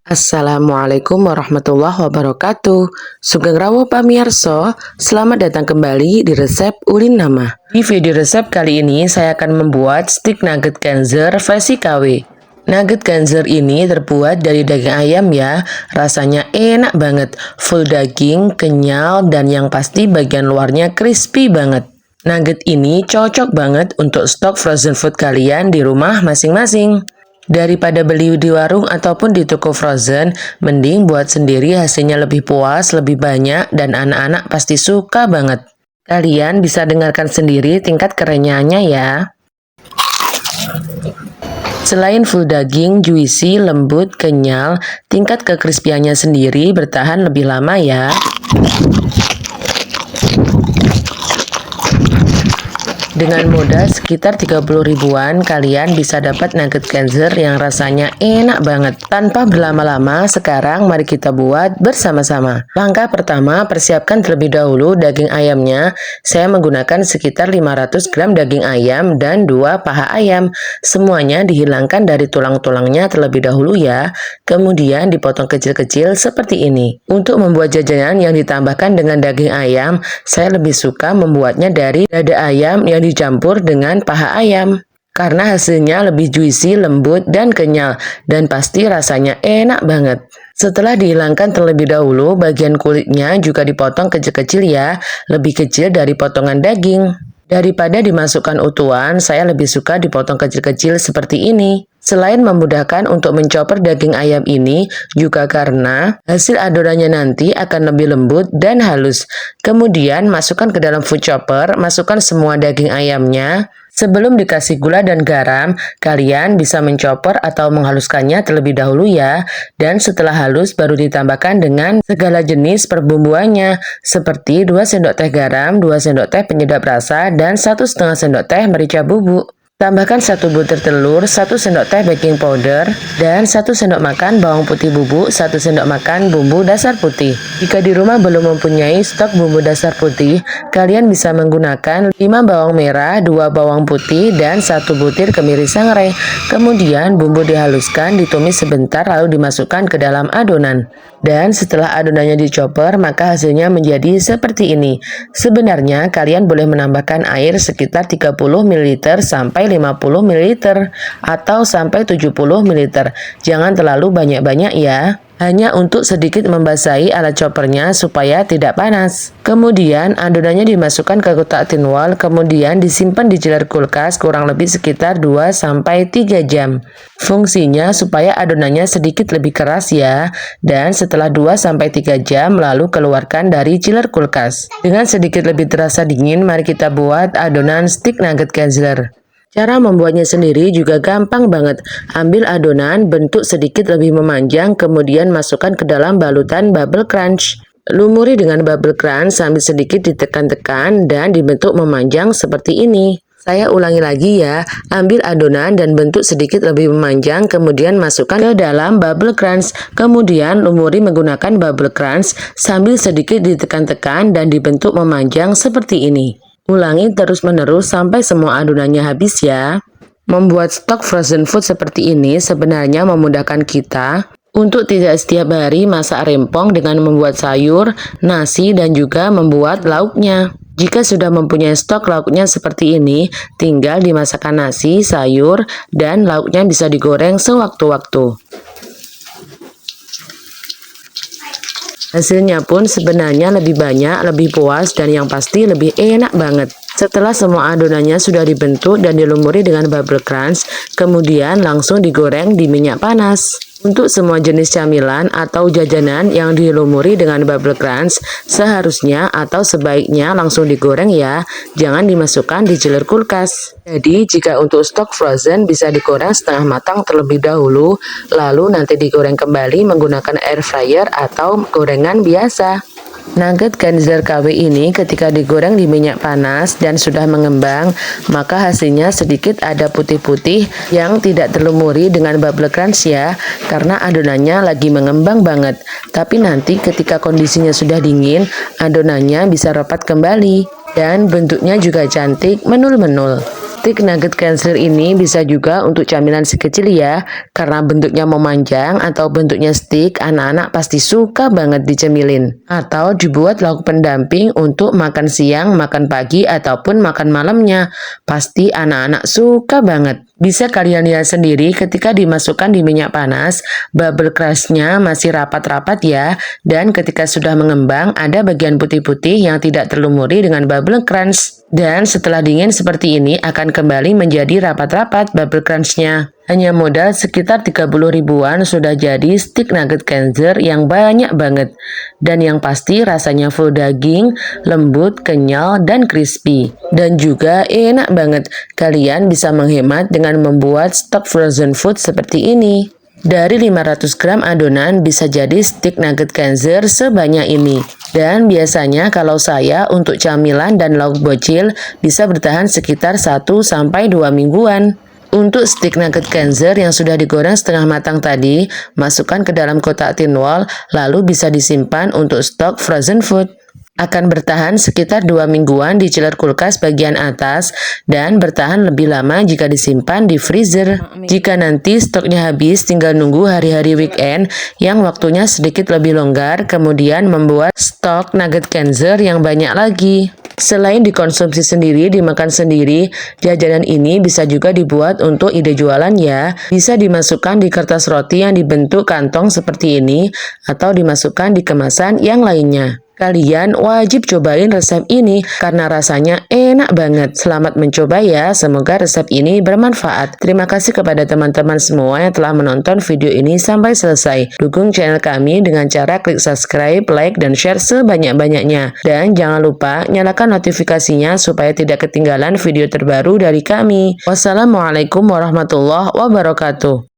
Assalamualaikum warahmatullahi wabarakatuh. Sugeng rawuh pamirsa, selamat datang kembali di resep Ulin Nama. Di video resep kali ini saya akan membuat stik nugget Ganzer versi KW. Nugget Ganzer ini terbuat dari daging ayam ya, rasanya enak banget, full daging, kenyal, dan yang pasti bagian luarnya crispy banget. Nugget ini cocok banget untuk stok frozen food kalian di rumah masing-masing. Daripada beli di warung ataupun di toko frozen, mending buat sendiri, hasilnya lebih puas, lebih banyak, dan anak-anak pasti suka banget. Kalian bisa dengarkan sendiri tingkat kerenyaannya ya. Selain full daging, juicy, lembut, kenyal, tingkat kekrispiannya sendiri bertahan lebih lama ya. Dengan modal sekitar 30 ribuan, kalian bisa dapat nugget Ganzer yang rasanya enak banget. Tanpa berlama-lama, sekarang mari kita buat bersama-sama. Langkah pertama, persiapkan terlebih dahulu daging ayamnya. Saya menggunakan sekitar 500 gram daging ayam dan 2 paha ayam. Semuanya dihilangkan dari tulang-tulangnya terlebih dahulu ya. Kemudian dipotong kecil-kecil seperti ini. Untuk membuat jajanan yang ditambahkan dengan daging ayam, saya lebih suka membuatnya dari dada ayam yang dicampur dengan paha ayam karena hasilnya lebih juicy, lembut, dan kenyal, dan pasti rasanya enak banget. Setelah dihilangkan terlebih dahulu, bagian kulitnya juga dipotong kecil-kecil ya, lebih kecil dari potongan daging. Daripada dimasukkan utuhan, saya lebih suka dipotong kecil-kecil seperti ini. Selain memudahkan untuk menchopper daging ayam ini, juga karena hasil adonannya nanti akan lebih lembut dan halus. Kemudian masukkan ke dalam food chopper, masukkan semua daging ayamnya. Sebelum dikasih gula dan garam, kalian bisa menchopper atau menghaluskannya terlebih dahulu ya. Dan setelah halus baru ditambahkan dengan segala jenis perbumbuannya, seperti 2 sendok teh garam, 2 sendok teh penyedap rasa, dan 1,5 sendok teh merica bubuk. Tambahkan 1 butir telur, 1 sendok teh baking powder, dan 1 sendok makan bawang putih bubuk, 1 sendok makan bumbu dasar putih. Jika di rumah belum mempunyai stok bumbu dasar putih, kalian bisa menggunakan 5 bawang merah, 2 bawang putih, dan 1 butir kemiri sangrai. Kemudian bumbu dihaluskan, ditumis sebentar lalu dimasukkan ke dalam adonan. Dan setelah adonannya dichopper, maka hasilnya menjadi seperti ini. Sebenarnya kalian boleh menambahkan air sekitar 30 ml sampai 50 ml atau sampai 70 ml. Jangan terlalu banyak-banyak ya. Hanya untuk sedikit membasahi alat choppernya supaya tidak panas. Kemudian adonannya dimasukkan ke kotak tinwall, kemudian disimpan di chiller kulkas kurang lebih sekitar 2-3 jam. Fungsinya supaya adonannya sedikit lebih keras ya. Dan setelah 2-3 jam lalu keluarkan dari chiller kulkas. Dengan sedikit lebih terasa dingin, mari kita buat adonan stik nugget Ganzer. Cara membuatnya sendiri juga gampang banget. Ambil adonan bentuk sedikit lebih memanjang, kemudian masukkan ke dalam balutan bubble crunch. Lumuri dengan bubble crunch sambil sedikit ditekan-tekan dan dibentuk memanjang seperti ini. Saya ulangi lagi ya, ambil adonan dan bentuk sedikit lebih memanjang, kemudian masukkan ke dalam bubble crunch. Kemudian lumuri menggunakan bubble crunch sambil sedikit ditekan-tekan dan dibentuk memanjang seperti ini. Ulangi terus-menerus sampai semua adonannya habis ya. Membuat stok frozen food seperti ini sebenarnya memudahkan kita untuk tidak setiap hari masak rempong dengan membuat sayur, nasi, dan juga membuat lauknya. Jika sudah mempunyai stok lauknya seperti ini, tinggal dimasakkan nasi, sayur, dan lauknya bisa digoreng sewaktu-waktu. Hasilnya pun sebenarnya lebih banyak, lebih puas, dan yang pasti lebih enak banget. Setelah semua adonannya sudah dibentuk dan dilumuri dengan bubble crunch, kemudian langsung digoreng di minyak panas. Untuk semua jenis camilan atau jajanan yang dilumuri dengan bubble crunch, seharusnya atau sebaiknya langsung digoreng ya, jangan dimasukkan di chiller kulkas. Jadi jika untuk stok frozen bisa digoreng setengah matang terlebih dahulu, lalu nanti digoreng kembali menggunakan air fryer atau gorengan biasa. Nugget Ganzer KW ini ketika digoreng di minyak panas dan sudah mengembang, maka hasilnya sedikit ada putih-putih yang tidak terlumuri dengan bubble crunch ya, karena adonannya lagi mengembang banget. Tapi nanti ketika kondisinya sudah dingin, adonannya bisa rapat kembali dan bentuknya juga cantik menul-menul. Stik nugget Ganzer ini bisa juga untuk camilan si kecil ya, karena bentuknya memanjang atau bentuknya stik, anak-anak pasti suka banget dicemilin. Atau dibuat lauk pendamping untuk makan siang, makan pagi, ataupun makan malamnya. Pasti anak-anak suka banget. Bisa kalian lihat sendiri ketika dimasukkan di minyak panas, bubble crunch-nya masih rapat-rapat ya, dan ketika sudah mengembang ada bagian putih-putih yang tidak terlumuri dengan bubble crunch. Dan setelah dingin seperti ini akan kembali menjadi rapat-rapat bubble crunch-nya. Hanya modal sekitar 30 ribuan sudah jadi stik nugget Ganzer yang banyak banget. Dan yang pasti rasanya full daging, lembut, kenyal, dan crispy. Dan juga enak banget. Kalian bisa menghemat dengan membuat stok frozen food seperti ini. Dari 500 gram adonan bisa jadi stik nugget Ganzer sebanyak ini. Dan biasanya kalau saya untuk camilan dan lauk bocil bisa bertahan sekitar 1-2 mingguan. Untuk stik nugget Ganzer yang sudah digoreng setengah matang tadi, masukkan ke dalam kotak tin wall, lalu bisa disimpan untuk stok frozen food. Akan bertahan sekitar 2 mingguan di chiller kulkas bagian atas dan bertahan lebih lama jika disimpan di freezer. Jika nanti stoknya habis, tinggal nunggu hari-hari weekend yang waktunya sedikit lebih longgar, kemudian membuat stok nugget Ganzer yang banyak lagi. Selain dikonsumsi sendiri, dimakan sendiri, jajanan ini bisa juga dibuat untuk ide jualan ya. Bisa dimasukkan di kertas roti yang dibentuk kantong seperti ini, atau dimasukkan di kemasan yang lainnya. Kalian wajib cobain resep ini karena rasanya enak banget. Selamat mencoba ya, semoga resep ini bermanfaat. Terima kasih kepada teman-teman semua yang telah menonton video ini sampai selesai. Dukung channel kami dengan cara klik subscribe, like, dan share sebanyak-banyaknya. Dan jangan lupa nyalakan notifikasinya supaya tidak ketinggalan video terbaru dari kami. Wassalamualaikum warahmatullahi wabarakatuh.